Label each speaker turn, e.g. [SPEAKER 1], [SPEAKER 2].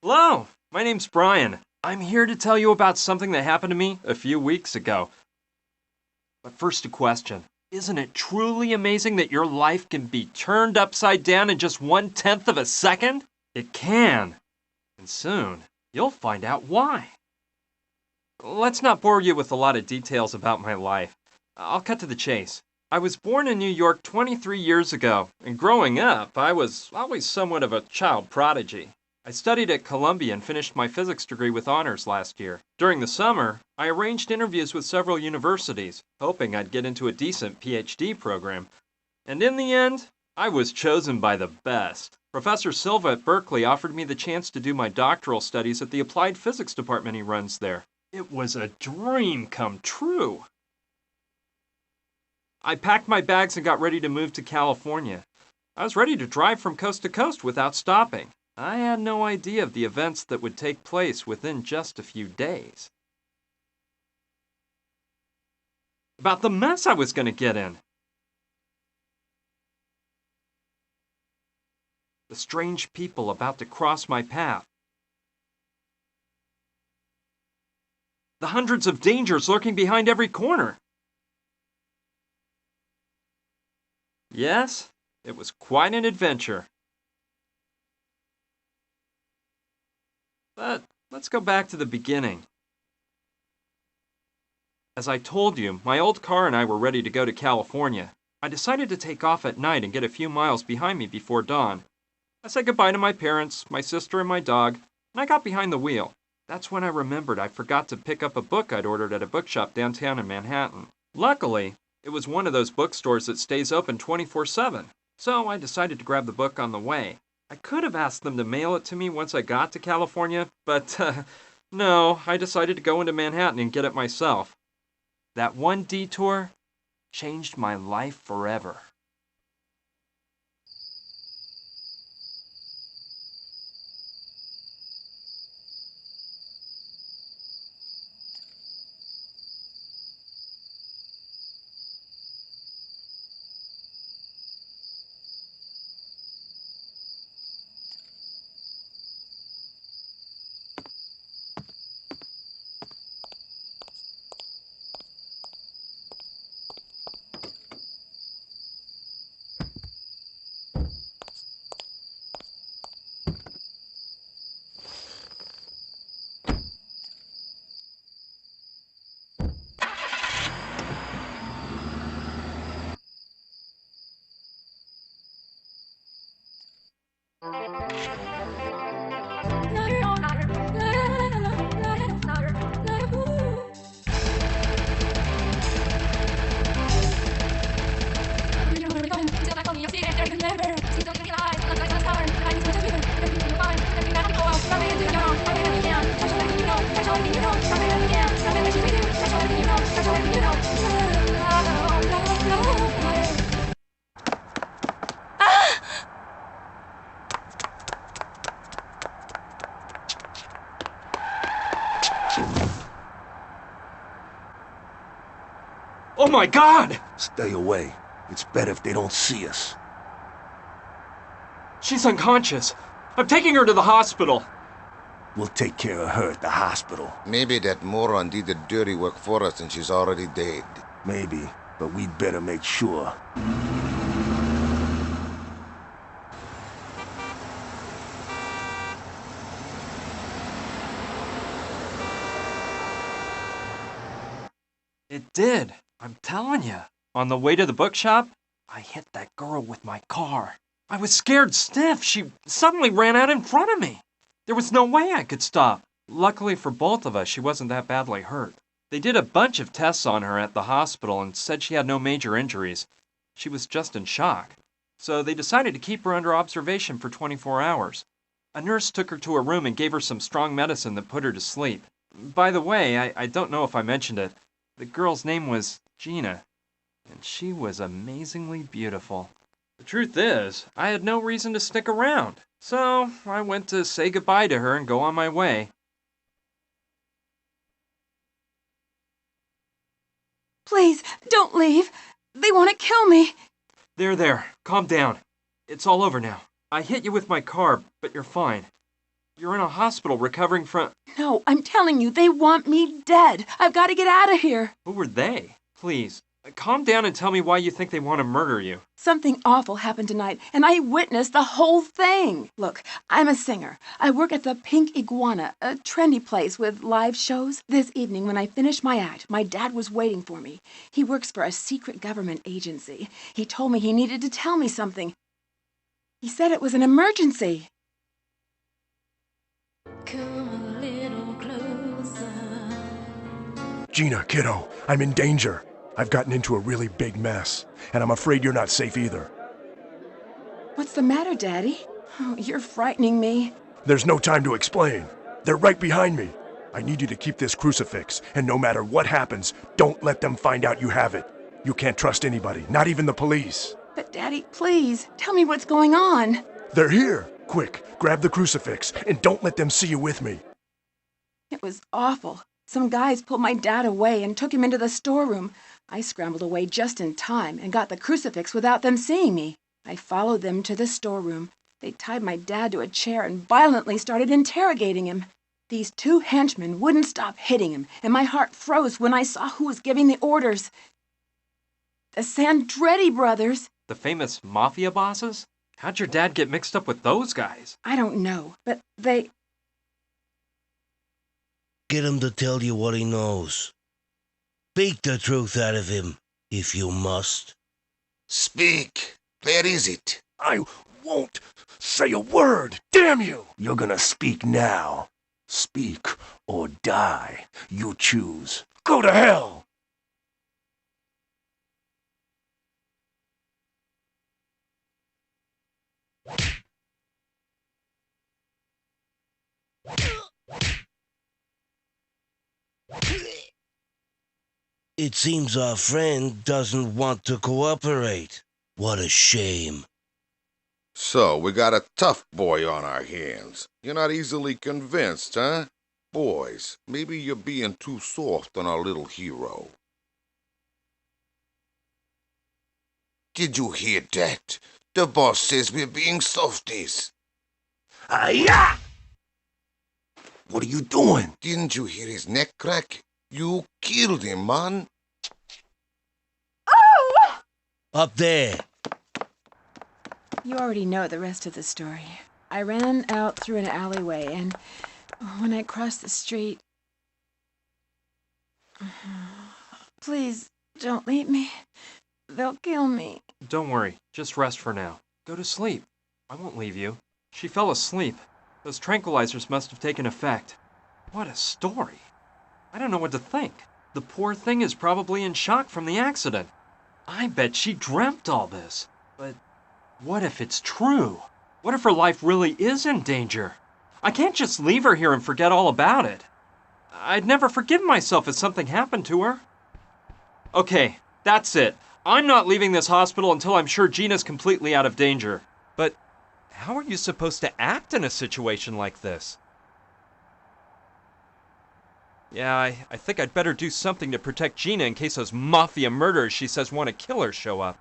[SPEAKER 1] Hello, my name's Brian. I'm here to tell you about something that happened to me a few weeks ago. But first, a question. Isn't it truly amazing that your life can be turned upside down in just 1/10 of a second? It can. And soon, you'll find out why. Let's not bore you with a lot of details about my life. I'll cut to the chase. I was born in New York 23 years ago, and growing up, I was always somewhat of a child prodigy. I studied at Columbia and finished my physics degree with honors last year. During the summer, I arranged interviews with several universities, hoping I'd get into a decent PhD program. And in the end, I was chosen by the best. Professor Silva at Berkeley offered me the chance to do my doctoral studies at the applied physics department he runs there. It was a dream come true. I packed my bags and got ready to move to California. I was ready to drive from coast to coast without stopping. I had no idea of the events that would take place within just a few days. About the mess I was going to get in. The strange people about to cross my path. The hundreds of dangers lurking behind every corner. Yes, it was quite an adventure. But let's go back to the beginning. As I told you, my old car and I were ready to go to California. I decided to take off at night and get a few miles behind me before dawn. I said goodbye to my parents, my sister, and my dog, and I got behind the wheel. That's when I remembered I forgot to pick up a book I'd ordered at a bookshop downtown in Manhattan. Luckily, it was one of those bookstores that stays open 24/7, so I decided to grab the book on the way. I could have asked them to mail it to me once I got to California, but no, I decided to go into Manhattan and get it myself. That one detour changed my life forever. Oh my God!
[SPEAKER 2] Stay away. It's better if they don't see us.
[SPEAKER 1] She's unconscious. I'm taking her to the hospital.
[SPEAKER 2] We'll take care of her at the hospital.
[SPEAKER 3] Maybe that moron did the dirty work for us and she's already dead.
[SPEAKER 2] Maybe, but we'd better make sure.
[SPEAKER 1] It did. I'm telling you. On the way to the bookshop, I hit that girl with my car. I was scared stiff. She suddenly ran out in front of me. There was no way I could stop. Luckily for both of us, she wasn't that badly hurt. They did a bunch of tests on her at the hospital and said she had no major injuries. She was just in shock. So they decided to keep her under observation for 24 hours. A nurse took her to a room and gave her some strong medicine that put her to sleep. By the way, I don't know if I mentioned it. The girl's name was Gina, and she was amazingly beautiful. The truth is, I had no reason to stick around, so I went to say goodbye to her and go on my way.
[SPEAKER 4] Please, don't leave. They want to kill me.
[SPEAKER 1] There, calm down. It's all over now. I hit you with my car, but you're fine. You're in a hospital recovering from...
[SPEAKER 4] No, I'm telling you, they want me dead. I've got to get out of here.
[SPEAKER 1] Who were they? Please, calm down and tell me why you think they want to murder you.
[SPEAKER 4] Something awful happened tonight, and I witnessed the whole thing. Look, I'm a singer. I work at the Pink Iguana, a trendy place with live shows. This evening, when I finished my act, my dad was waiting for me. He works for a secret government agency. He told me he needed to tell me something. He said it was an emergency.
[SPEAKER 5] Come a little closer.
[SPEAKER 6] Gina, kiddo, I'm in danger. I've gotten into a really big mess, and I'm afraid you're not safe either.
[SPEAKER 4] What's the matter, Daddy? Oh, you're frightening me.
[SPEAKER 6] There's no time to explain. They're right behind me. I need you to keep this crucifix, and no matter what happens, don't let them find out you have it. You can't trust anybody, not even the police.
[SPEAKER 4] But Daddy, please, tell me what's going on.
[SPEAKER 6] They're here. Quick, grab the crucifix, and don't let them see you with me.
[SPEAKER 4] It was awful. Some guys pulled my dad away and took him into the storeroom. I scrambled away just in time and got the crucifix without them seeing me. I followed them to the storeroom. They tied my dad to a chair and violently started interrogating him. These two henchmen wouldn't stop hitting him, and my heart froze when I saw who was giving the orders. The Sandretti brothers.
[SPEAKER 1] The famous mafia bosses? How'd your dad get mixed up with those guys?
[SPEAKER 4] I don't know, but they...
[SPEAKER 7] Get him to tell you what he knows. Speak the truth out of him, if you must.
[SPEAKER 3] Speak. Where is it?
[SPEAKER 6] I won't say a word, damn you!
[SPEAKER 2] You're gonna speak now. Speak or die. You choose.
[SPEAKER 6] Go to hell!
[SPEAKER 7] It seems our friend doesn't want to cooperate. What a shame.
[SPEAKER 3] So, we got a tough boy on our hands. You're not easily convinced, huh? Boys, maybe you're being too soft on our little hero. Did you hear that? The boss says we're being softies.
[SPEAKER 2] Hi-ya! What are you doing?
[SPEAKER 3] Didn't you hear his neck crack? You killed him, man.
[SPEAKER 4] Oh!
[SPEAKER 7] Up there.
[SPEAKER 4] You already know the rest of the story. I ran out through an alleyway, and when I crossed the street... Please, don't leave me. They'll kill me.
[SPEAKER 1] Don't worry, just rest for now. Go to sleep. I won't leave you. She fell asleep. Those tranquilizers must have taken effect. What a story. I don't know what to think. The poor thing is probably in shock from the accident. I bet she dreamt all this. But what if it's true? What if her life really is in danger? I can't just leave her here and forget all about it. I'd never forgive myself if something happened to her. Okay, that's it. I'm not leaving this hospital until I'm sure Gina's completely out of danger. But how are you supposed to act in a situation like this? Yeah, I think I'd better do something to protect Gina in case those mafia murderers she says want to kill her show up.